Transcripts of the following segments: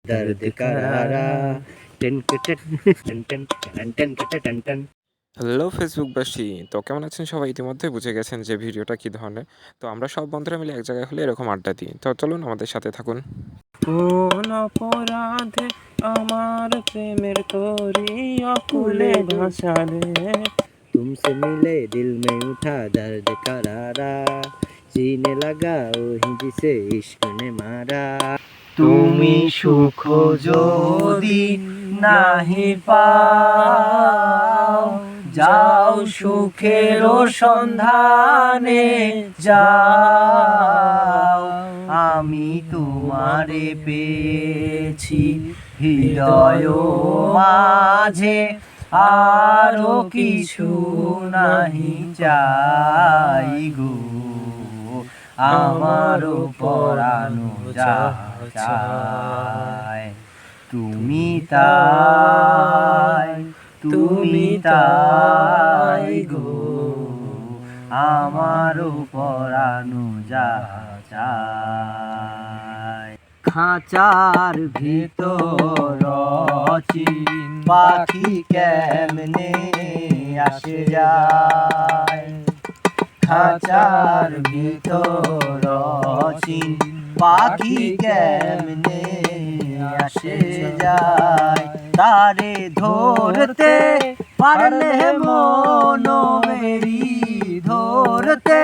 दर्द करारा ten ten ten ten ten ten ten. Hello ফেসবুকবাসী, তো কেমন আছেন সবাই? ইতিমধ্যে বুঝে গেছেন যে ভিডিওটা কী ধরনের। তো আমরা সব বন্ধুরা মিলে এক জায়গায় হলে এরকম আড্ডা দিই। তো চলুন আমাদের সাথে থাকুন। কোন অপরাধে আমার প্রেমের তরি অকুলে ভাসারে, तुमसे मिले दिल में उठा दर्द करारा, सीने लगा वही जिसे इश्क ने मारा। তুমি সুখ যদি নাহি পাও, যাও সুখের সন্ধানে যাও। আমি তোমারে পেয়েছি হৃদয় মাঝে, আরো কিছু নাহি চাই গো, আমারও পরানো চায়। তুমি তাই, তুমি তাই গো, আমারও পরানো চায়। খাঁচার ভিতর অচিন পাখি কেমনে আসে যায়, খাঁচার ভিতর অচিন পাখি কেমনে আসে যায়। তারে ধরতে পারলে মনোবেরি, ধরতে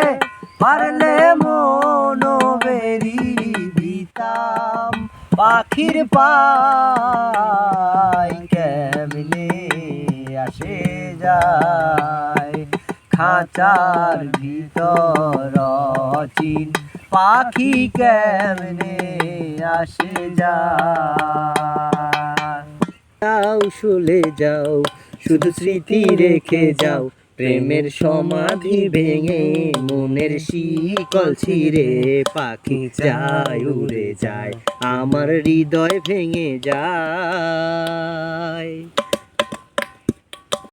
পারলে মনোবেরি দিতাম পাখির পায় কেমনে আসে যায়। খাঁচার ভিতর অচিন পাখি কেমনে আসে যায়। যাও চলে যাও, শুধু স্মৃতি রেখে যাও, প্রেমের সমাধি ভেঙে মনের শিকল ছিঁড়ে পাখি যায় উড়ে যায়, আমার হৃদয় ভেঙে যায়।